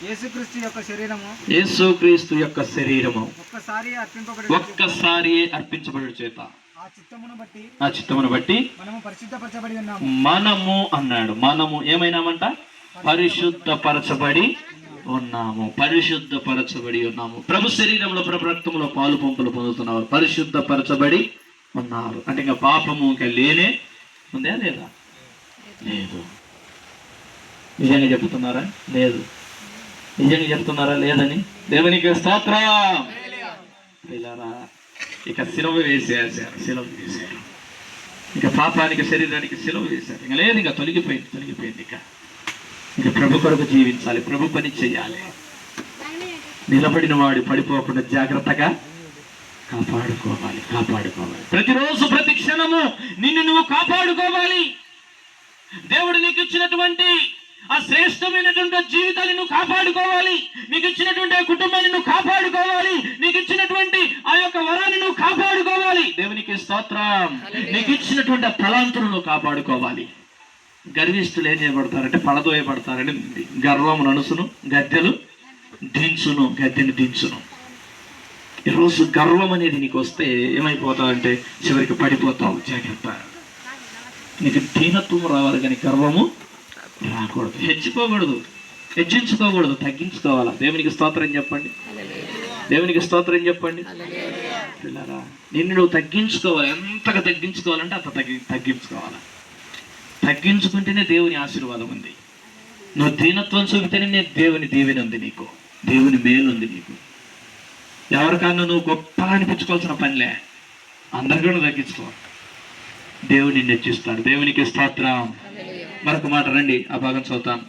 యేసుక్రీస్తు యొక్క శరీరము యేసుక్రీస్తు యొక్క శరీరము ఒక్కసారి అర్పించబడు చేత ఆ చిత్తమును బట్టి మనము పరిశుద్ధపరచబడి ఉన్నాము. మనము అన్నాడు. మనము ఏమైనామంట? పరిశుద్ధపరచబడి ఉన్నాము. పరిశుద్ధపరచబడి ఉన్నాము. ప్రభు శరీరంలో ప్రభు రక్తంలో పాలు పంపులు పొందుతున్నారు. పరిశుద్ధపరచబడి ఉన్నారు అంటే ఇంకా పాపము ఇంకా లేనే ఉందా లేదా? లేదు. నిజంగా చెప్తున్నారా? లేదు. నిజంగా చెప్తున్నారా? లేదని దేవునికి స్తోత్రం. ఇక సిలువ వేసేసారు. ఇక పాపానికి శరీరానికి సిలువ వేశారు. ఇంకా లేదు, ఇంకా తొలగిపోయింది. ఇక ప్రభు కొరకు జీవించాలి, ప్రభు పని చేయాలి. నిలబడిన వాడు పడిపోకుండా జాగ్రత్తగా కాపాడుకోవాలి. ప్రతిరోజు ప్రతి క్షణము నిన్ను నువ్వు కాపాడుకోవాలి. దేవుడు నీకు ఇచ్చినటువంటి ఆ శ్రేష్టమైనటువంటి జీవితాన్ని నువ్వు కాపాడుకోవాలి. నీకు ఇచ్చినటువంటి కుటుంబాన్ని నువ్వు కాపాడుకోవాలి. నీకు ఇచ్చినటువంటి ఆ యొక్క వరాన్ని నువ్వు కాపాడుకోవాలి. దేవునికి స్తోత్రం. నీకు ఇచ్చినటువంటి తలాంతులను నువ్వు కాపాడుకోవాలి. గర్విష్ఠులు ఏం చేయబడతారంటే పడదోయబడతారని గర్వం నడుసును, గద్దెను దించును. ఈరోజు గర్వం అనేది నీకు వస్తే ఏమైపోతావు అంటే చివరికి పడిపోతావు. జాగ్రత్త. నీకు దీనత్వం రావాలి కానీ గర్వము రాకూడదు. హెచ్చించుకోకూడదు, తగ్గించుకోవాలా. దేవునికి స్తోత్రం చెప్పండి. పిల్లరా, నిన్ను నువ్వు తగ్గించుకోవాలి. ఎంతగా తగ్గించుకోవాలంటే అంత తగ్గించుకోవాలా. తగ్గించుకుంటేనే దేవుని ఆశీర్వాదం ఉంది. నువ్వు దీనత్వం చూపితేనే దేవుని దీవెన ఉంది నీకు, దేవుని మేలు ఉంది నీకు. ఎవరికన్నా నువ్వు గొప్పగా అనిపించుకోవాల్సిన పనిలే. అందరికీ నువ్వు తగ్గించుకోవాలి. దేవుని హెచ్చిస్తాడు. దేవునికి స్తోత్రం. మరొక మాట రండి, ఆ భాగం చదువుతాం.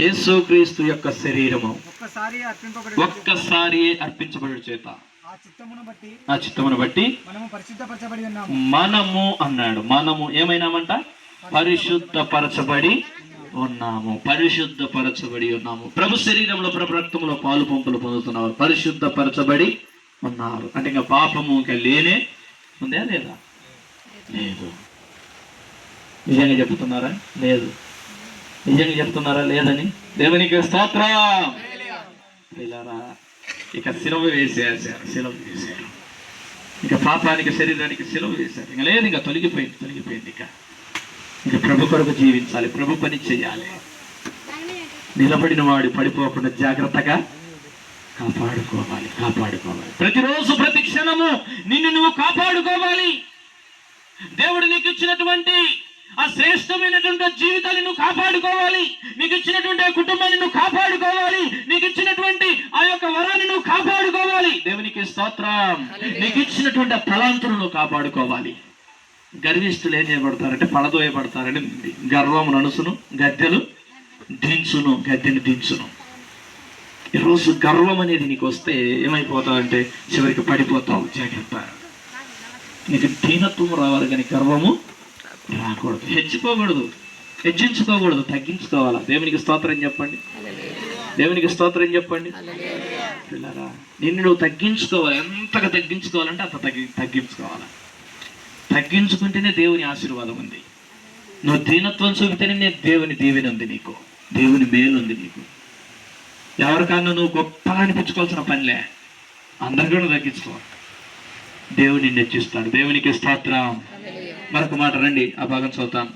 యేసుక్రీస్తు యొక్క శరీరము ఒక్కసారి అర్పించబడు చేత ఆ చిత్తమును బట్టి మనము అన్నాడు. మనము ఏమైనామంట? పరిశుద్ధపరచబడి ఉన్నాము. ప్రభు శరీరంలో ప్రభు రక్తంలో పాలు పంపులు పొందుతున్నారు. పరిశుద్ధపరచబడి ఉన్నారు అంటే ఇంకా పాపము ఇంకా లేనే ఉందా లేదా? లేదు. నిజంగా చెప్తున్నారా? లేదు. నిజంగా చెప్తున్నారా? లేదని దేవునికి స్తోత్రం. ఇక సిలువ వేసేసారు. ఇక పాపానికి శరీరానికి సిలువ వేశారు. ఇంకా లేదు, ఇంకా తొలగిపోయింది. ఇక ప్రభు కొరకు జీవించాలి, ప్రభు పని చేయాలి. నిలబడిన వాడు పడిపోకుండా జాగ్రత్తగా కాపాడుకోవాలి. ప్రతిరోజు ప్రతి క్షణము నిన్ను నువ్వు కాపాడుకోవాలి. దేవుడు నీకు ఇచ్చినటువంటి ఆ శ్రేష్టమైనటువంటి జీవితాన్ని నువ్వు కాపాడుకోవాలి. నీకు ఇచ్చినటువంటి కుటుంబాన్ని నువ్వు కాపాడుకోవాలి. నీకు ఇచ్చినటువంటి ఆ యొక్క వరాన్ని నువ్వు కాపాడుకోవాలి. దేవునికి స్తోత్రం. నీకు ఇచ్చినటువంటి తలాంతులను నువ్వు కాపాడుకోవాలి. గర్విష్ఠులు ఏం చేయబడతారంటే పడదోయబడతారని గర్వం నడుసును, గద్దెను దించును. ఈరోజు గర్వం అనేది నీకు వస్తే ఏమైపోతావు అంటే చివరికి పడిపోతావు. జాగ్రత్త. నీకు దీనత్వం రావాలి కానీ గర్వము రాకూడదు. హెచ్చించుకోకూడదు, తగ్గించుకోవాలా. దేవునికి స్తోత్రం చెప్పండి. పిల్లరా, నిన్ను నువ్వు తగ్గించుకోవాలి. ఎంతగా తగ్గించుకోవాలంటే అంత తగ్గించుకోవాలా. తగ్గించుకుంటేనే దేవుని ఆశీర్వాదం ఉంది. నువ్వు దీనత్వం చూపితేనే దేవుని దీవెన ఉంది నీకు, దేవుని మేలు ఉంది నీకు. ఎవరికన్నా నువ్వు గొప్పగా అనిపించుకోవాల్సిన పనిలే. అందరికీ నువ్వు తగ్గించుకోవాలి. దేవుని హెచ్చిస్తాడు. దేవునికి స్తోత్రం. మరొక మాట రండి, ఆ భాగం చదువుతాం.